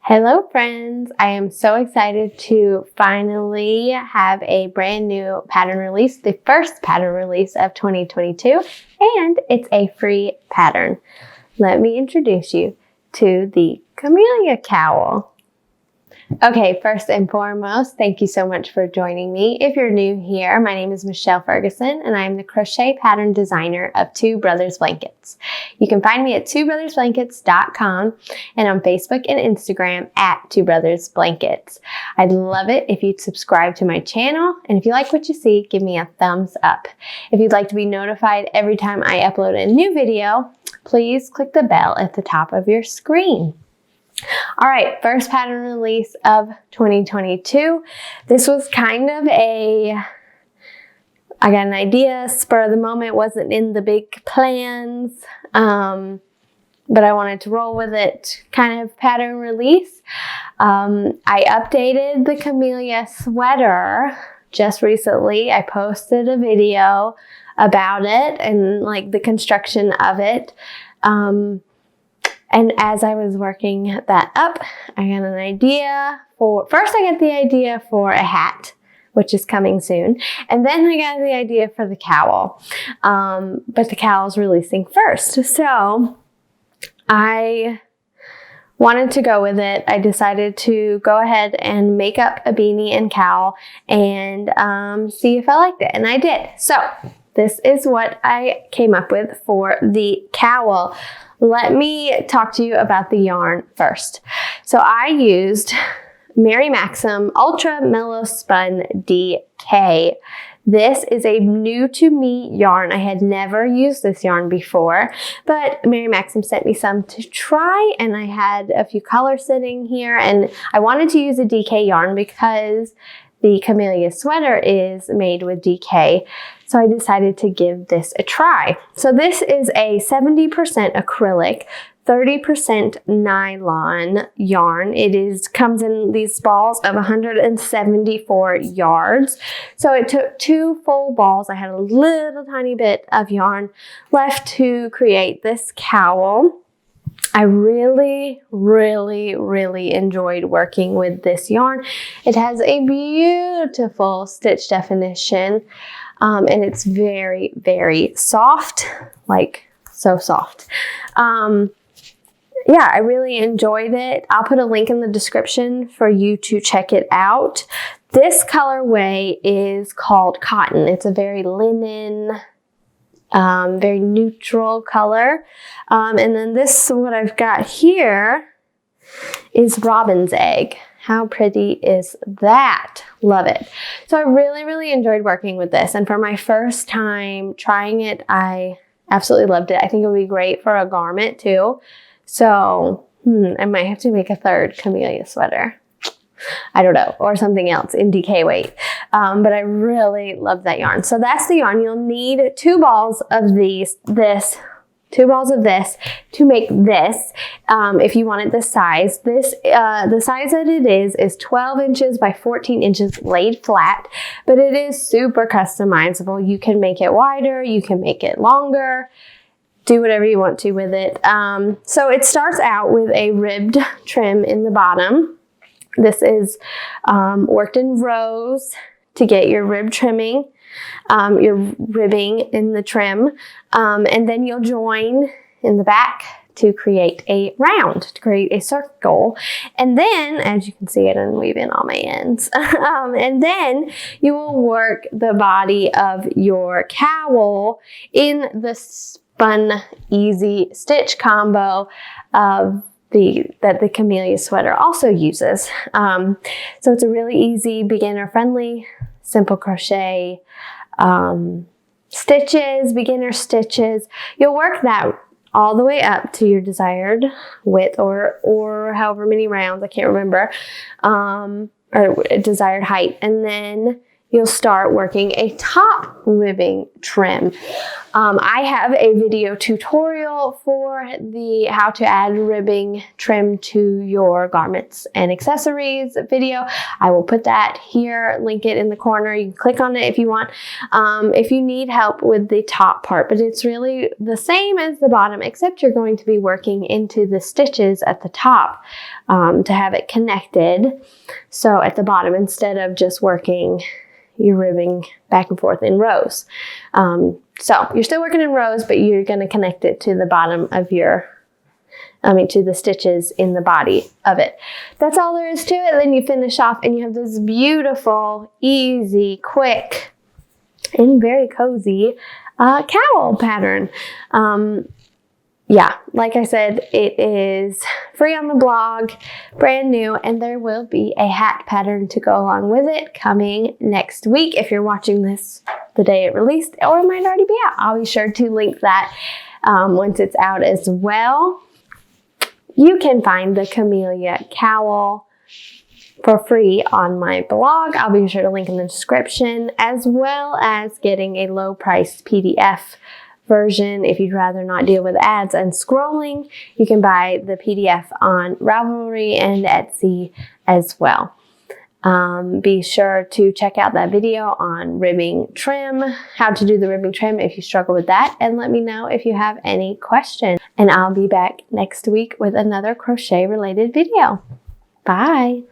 Hello friends, I am so excited to finally have a brand new pattern release, the first pattern release of 2022, and it's a free pattern. Let me introduce you to the Camellia Cowl. Okay, first and foremost, thank you so much for joining me. If you're new here, my name is Michelle Ferguson and I'm the crochet pattern designer of Two Brothers Blankets. You can find me at twobrothersblankets.com and on Facebook and Instagram at Two Brothers Blankets. I'd love it if you'd subscribe to my channel, and if you like what you see, give me a thumbs up. If you'd like to be notified every time I upload a new video, please click the bell at the top of your screen. All right, first pattern release of 2022. This was kind of I got an idea, spur of the moment, wasn't in the big plans, but I wanted to roll with it, kind of pattern release. I updated the Camellia sweater just recently. I posted a video about it and like the construction of it. And as I was working that up, I got an idea first I got the idea for a hat, which is coming soon. And then I got the idea for the cowl. But the cowl is releasing first. So I wanted to go with it. I decided to go ahead and make up a beanie and cowl and see if I liked it. And I did. So this is what I came up with for the cowl. Let me talk to you about the yarn first. So I used Mary Maxim Ultra Mellow Spun DK. This is a new to me yarn. I had never used this yarn before, but Mary Maxim sent me some to try, and I had a few colors sitting here, and I wanted to use a DK yarn because the Camellia sweater is made with DK. So I decided to give this a try. So this is a 70% acrylic, 30% nylon yarn. It comes in these balls of 174 yards. So it took 2 full balls. I had a little tiny bit of yarn left to create this cowl. I really enjoyed working with this yarn. It has a beautiful stitch definition, and it's very soft, like so soft. Yeah, I really enjoyed it. I'll put a link in the description for you to check it out. This colorway is called Cotton. It's a very linen, very neutral color. And then what I've got here is Robin's Egg. How pretty is that? Love it. So I really enjoyed working with this. And for my first time trying it, I absolutely loved it. I think it would be great for a garment too. So I might have to make a third Camellia sweater. I don't know, or something else in DK weight. But I really love that yarn. So that's the yarn. You'll need 2 balls of two balls of this to make this. If you want it this size, the size that it is 12 inches by 14 inches laid flat, but it is super customizable. You can make it wider, you can make it longer, do whatever you want to with it. So it starts out with a ribbed trim in the bottom. This is worked in rows to get your rib trimming, your ribbing in the trim, and then you'll join in the back to create a round, to create a circle. And then, as you can see, I didn't weave in all my ends. And then you will work the body of your cowl in the Spun Easy Stitch combo that the Camellia sweater also uses. So it's a really easy, beginner-friendly, simple crochet stitches, beginner stitches. You'll work that all the way up to your desired width or however many rounds, I can't remember, or desired height. And then you'll start working a top ribbing trim. I have a video tutorial for the how to add ribbing trim to your garments and accessories video. I will put that here, link it in the corner. You can click on it if you want. If you need help with the top part, but it's really the same as the bottom, except you're going to be working into the stitches at the top to have it connected. So at the bottom, instead of just working your ribbing back and forth in rows. So you're still working in rows, but you're going to connect it to the bottom of to the stitches in the body of it. That's all there is to it. Then you finish off and you have this beautiful, easy, quick, and very cozy cowl pattern. Yeah, like I said, it is free on the blog, brand new, and there will be a hat pattern to go along with it coming next week. If you're watching this the day it released, or it might already be out, I'll be sure to link that once it's out as well. You can find the Camellia Cowl for free on my blog. I'll be sure to link in the description, as well as getting a low-priced PDF version. If you'd rather not deal with ads and scrolling, you can buy the PDF on Ravelry and Etsy as well. Be sure to check out that video on ribbing trim, how to do the ribbing trim if you struggle with that, and let me know if you have any questions. And I'll be back next week with another crochet related video. Bye.